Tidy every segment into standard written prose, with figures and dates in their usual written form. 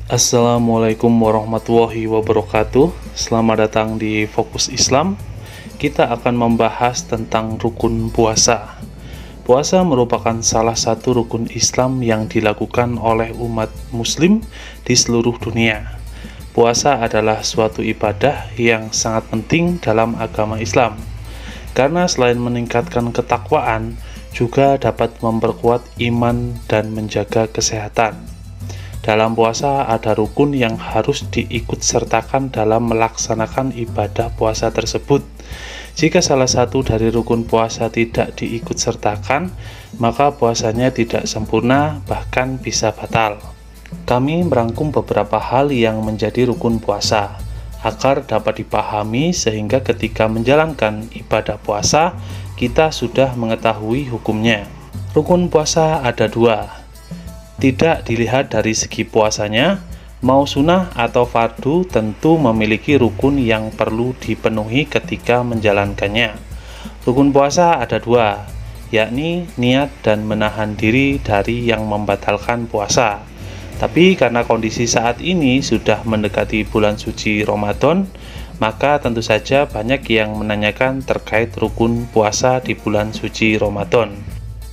Assalamualaikum warahmatullahi wabarakatuh. Selamat datang di Fokus Islam. Kita akan membahas tentang rukun puasa. Puasa merupakan salah satu rukun Islam yang dilakukan oleh umat muslim di seluruh dunia. Puasa adalah suatu ibadah yang sangat penting dalam agama Islam, karena selain meningkatkan ketakwaan, juga dapat memperkuat iman dan menjaga kesehatan. Dalam puasa ada rukun yang harus diikut sertakan dalam melaksanakan ibadah puasa tersebut. Jika salah satu dari rukun puasa tidak diikut sertakan, maka puasanya tidak sempurna, bahkan bisa batal. Kami merangkum beberapa hal yang menjadi rukun puasa, agar dapat dipahami sehingga ketika menjalankan ibadah puasa, kita sudah mengetahui hukumnya. Rukun puasa ada dua. Tidak dilihat dari segi puasanya, mau sunnah atau fardu tentu memiliki rukun yang perlu dipenuhi ketika menjalankannya. Rukun puasa ada dua, yakni niat dan menahan diri dari yang membatalkan puasa. Tapi karena kondisi saat ini sudah mendekati bulan suci Ramadan, maka tentu saja banyak yang menanyakan terkait rukun puasa di bulan suci Ramadan.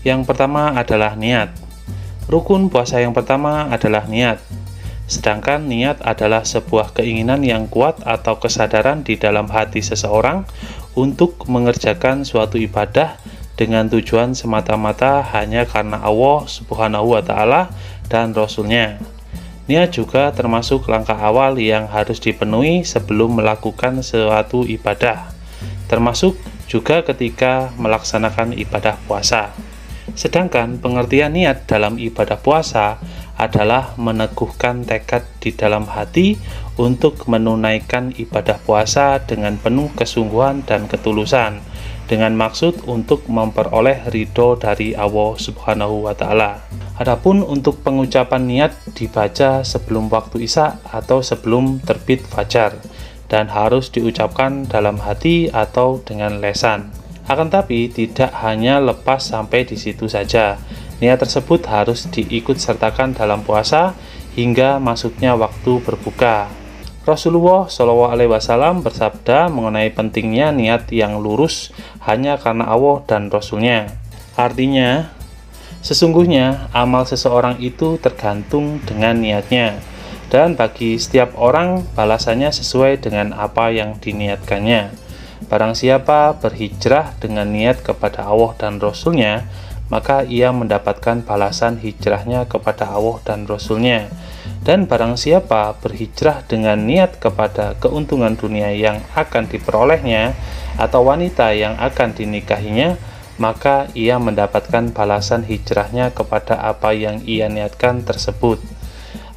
Yang pertama adalah niat. Rukun puasa yang pertama adalah niat. Sedangkan niat adalah sebuah keinginan yang kuat atau kesadaran di dalam hati seseorang untuk mengerjakan suatu ibadah dengan tujuan semata-mata hanya karena Allah Subhanahu wa Ta'ala dan Rasul-Nya. Niat juga termasuk langkah awal yang harus dipenuhi sebelum melakukan suatu ibadah, termasuk juga ketika melaksanakan ibadah puasa. Sedangkan pengertian niat dalam ibadah puasa adalah meneguhkan tekad di dalam hati untuk menunaikan ibadah puasa dengan penuh kesungguhan dan ketulusan, dengan maksud untuk memperoleh ridho dari Allah Subhanahu wa Ta'ala. Adapun untuk pengucapan niat dibaca sebelum waktu Isya atau sebelum terbit fajar, dan harus diucapkan dalam hati atau dengan lesan. Akan tapi tidak hanya lepas sampai di situ saja. Niat tersebut harus diikut sertakan dalam puasa hingga masuknya waktu berbuka. Rasulullah SAW bersabda mengenai pentingnya niat yang lurus hanya karena Allah dan Rasul-Nya. Artinya, sesungguhnya amal seseorang itu tergantung dengan niatnya, dan bagi setiap orang balasannya sesuai dengan apa yang diniatkannya. Barang siapa berhijrah dengan niat kepada Allah dan Rasul-Nya, maka ia mendapatkan balasan hijrahnya kepada Allah dan Rasul-Nya. Dan barang siapa berhijrah dengan niat kepada keuntungan dunia yang akan diperolehnya atau wanita yang akan dinikahinya, maka ia mendapatkan balasan hijrahnya kepada apa yang ia niatkan tersebut.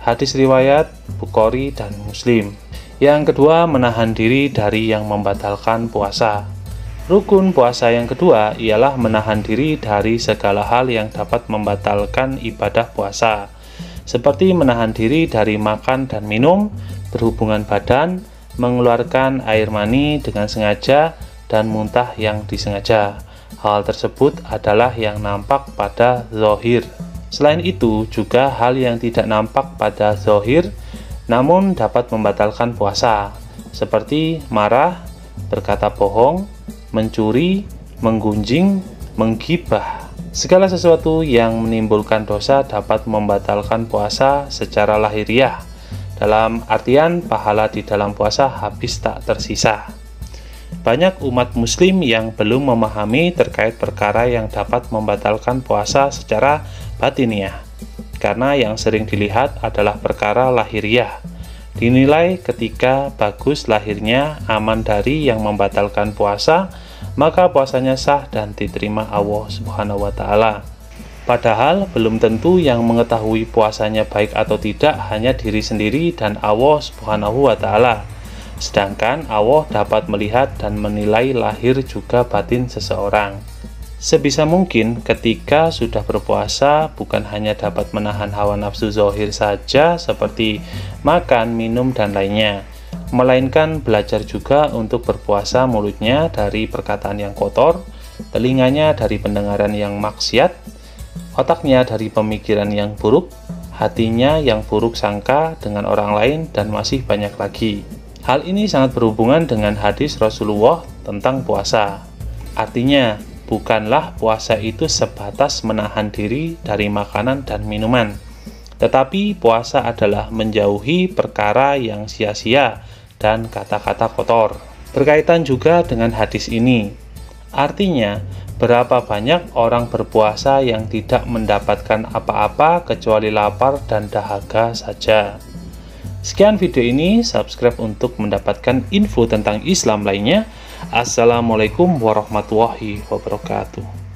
Hadis riwayat Bukhari dan Muslim. Yang kedua, menahan diri dari yang membatalkan puasa. Rukun puasa yang kedua ialah menahan diri dari segala hal yang dapat membatalkan ibadah puasa, seperti menahan diri dari makan dan minum, berhubungan badan, mengeluarkan air mani dengan sengaja, dan muntah yang disengaja. Hal tersebut adalah yang nampak pada zahir. Selain itu, juga hal yang tidak nampak pada zahir namun dapat membatalkan puasa, seperti marah, berkata bohong, mencuri, menggunjing, menggibah. Segala sesuatu yang menimbulkan dosa dapat membatalkan puasa secara lahiriah, dalam artian pahala di dalam puasa habis tak tersisa. Banyak umat muslim yang belum memahami terkait perkara yang dapat membatalkan puasa secara batiniah, karena yang sering dilihat adalah perkara lahiriah. Dinilai ketika bagus lahirnya aman dari yang membatalkan puasa, maka puasanya sah dan diterima Allah Subhanahu wa Ta'ala. Padahal belum tentu yang mengetahui puasanya baik atau tidak hanya diri sendiri dan Allah Subhanahu wa Ta'ala. Sedangkan Allah dapat melihat dan menilai lahir juga batin seseorang. Sebisa mungkin ketika sudah berpuasa bukan hanya dapat menahan hawa nafsu zahir saja seperti makan, minum, dan lainnya, melainkan belajar juga untuk berpuasa mulutnya dari perkataan yang kotor, telinganya dari pendengaran yang maksiat, otaknya dari pemikiran yang buruk, hatinya yang buruk sangka dengan orang lain, dan masih banyak lagi. Hal ini sangat berhubungan dengan hadis Rasulullah tentang puasa. Artinya, bukanlah puasa itu sebatas menahan diri dari makanan dan minuman, tetapi puasa adalah menjauhi perkara yang sia-sia dan kata-kata kotor. Berkaitan juga dengan hadis ini, artinya berapa banyak orang berpuasa yang tidak mendapatkan apa-apa kecuali lapar dan dahaga saja. Sekian video ini, subscribe untuk mendapatkan info tentang Islam lainnya. Assalamualaikum warahmatullahi wabarakatuh.